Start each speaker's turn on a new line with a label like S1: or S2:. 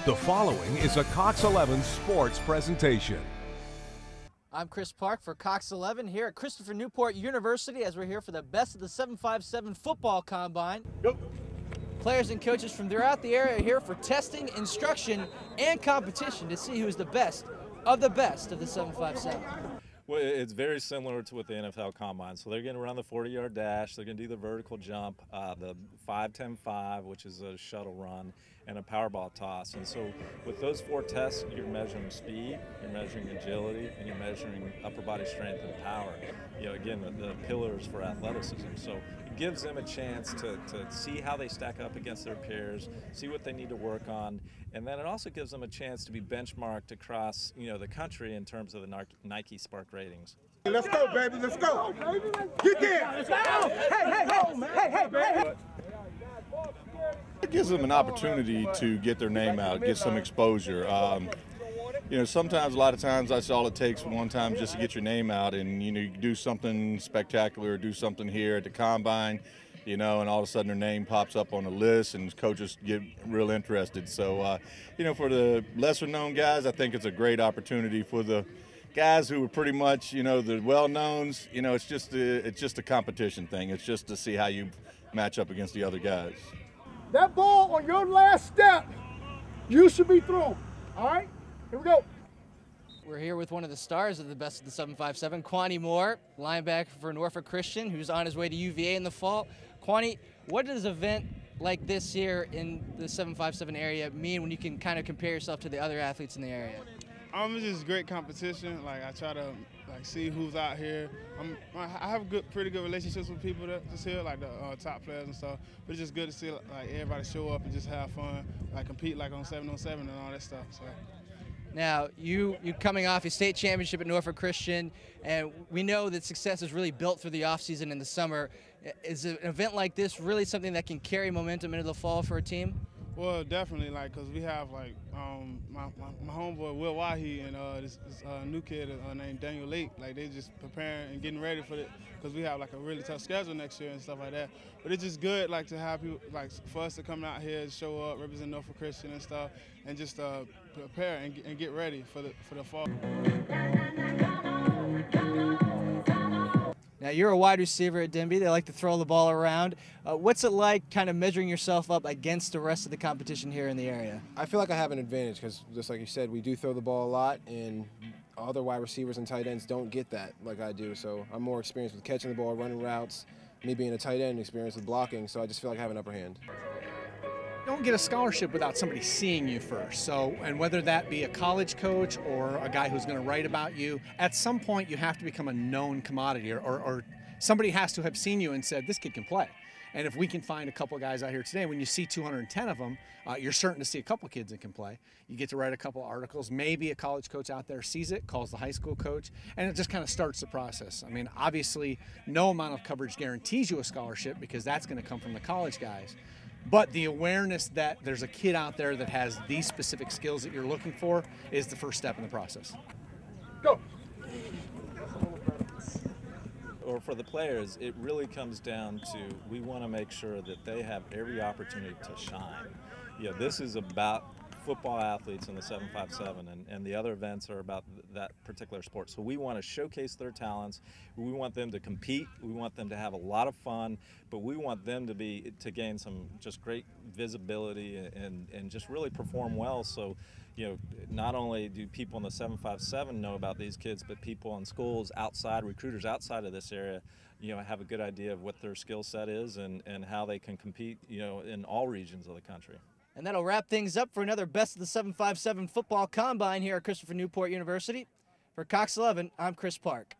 S1: The following is a Cox 11 sports presentation.
S2: I'm Chris Park for Cox 11 here at Christopher Newport University as we're here for the best of the 757 football combine.
S3: Yep.
S2: Players and coaches from throughout the area are here for testing, instruction, and competition to see who's the best of the 757.
S4: Well, it's very similar to what the NFL combine. So they're going to run the 40-yard dash, they're going to do the vertical jump, the 5-10-5, which is a shuttle run, and a power ball toss. And so with those four tests, you're measuring speed, you're measuring agility, and you're measuring upper body strength and power. You know, again, the pillars for athleticism. So it gives them a chance to see how they stack up against their peers, see what they need to work on, and then it also gives them a chance to be benchmarked across, you know, the country in terms of the Nike Spark ratings.
S3: Let's go, baby. Let's go. Get there. Let's go. Hey.
S5: It gives them an opportunity to get their name out, get some exposure. You know, sometimes, a lot of times, that's all it takes one time just to get your name out, and you know, you do something spectacular, do something here at the combine, you know, and all of a sudden their name pops up on the list, and coaches get real interested. So, you know, for the lesser-known guys, I think it's a great opportunity. For the guys who are pretty much, you know, the well-knowns, you know, it's just a competition thing. It's just to see how you match up against the other guys.
S3: That ball on your last step, you should be thrown. All right? Here we go.
S2: We're here with one of the stars of the best of the 757, Kwani Moore, linebacker for Norfolk Christian, who's on his way to UVA in the fall. Kwani, what does an event like this here in the 757 area mean when you can kind of compare yourself to the other athletes in the area?
S6: It's just great competition. Like, I try to see who's out here. I have pretty good relationships with people that's here, like the top players and stuff. But it's just good to see like everybody show up and just have fun, like compete like on 7-on-7 and all that stuff. So.
S2: Now, you coming off a state championship at Norfolk Christian, and we know that success is really built through the offseason in the summer. Is an event like this really something that can carry momentum into the fall for a team?
S6: Well, definitely, like, because we have, like, my homeboy Will Wahi and this new kid named Daniel Lake. Like, they just preparing and getting ready for it because we have, like, a really tough schedule next year and stuff like that. But it's just good, like, to have people, like, for us to come out here and show up, represent Norfolk Christian and stuff, and just prepare and get ready for the fall.
S2: Now, you're a wide receiver at Denby. They like to throw the ball around. What's it like kind of measuring yourself up against the rest of the competition here in the area?
S7: I feel like I have an advantage because, just like you said, we do throw the ball a lot, and other wide receivers and tight ends don't get that like I do. So I'm more experienced with catching the ball, running routes, me being a tight end, experienced with blocking, so I just feel like I have an upper hand.
S8: Don't get a scholarship without somebody seeing you first. So, and whether that be a college coach or a guy who's going to write about you, at some point you have to become a known commodity, or somebody has to have seen you and said, this kid can play. And if we can find a couple of guys out here today, when you see 210 of them, you're certain to see a couple of kids that can play. You get to write a couple of articles. Maybe a college coach out there sees it, calls the high school coach, and it just kind of starts the process. I mean, obviously, no amount of coverage guarantees you a scholarship because that's going to come from the college guys. But the awareness that there's a kid out there that has these specific skills that you're looking for is the first step in the process.
S3: Go.
S4: Or for the players, it really comes down to we want to make sure that they have every opportunity to shine. You know, this is about football athletes in the 757, and the other events are about that particular sport. So we want to showcase their talents. We want them to compete. We want them to have a lot of fun, but we want them to gain some just great visibility and just really perform well. So, you know, not only do people in the 757 know about these kids, but people in schools outside, recruiters outside of this area, you know, have a good idea of what their skill set is and how they can compete, you know, in all regions of the country.
S2: And that'll wrap things up for another Best of the 757 football combine here at Christopher Newport University. For Cox 11, I'm Chris Park.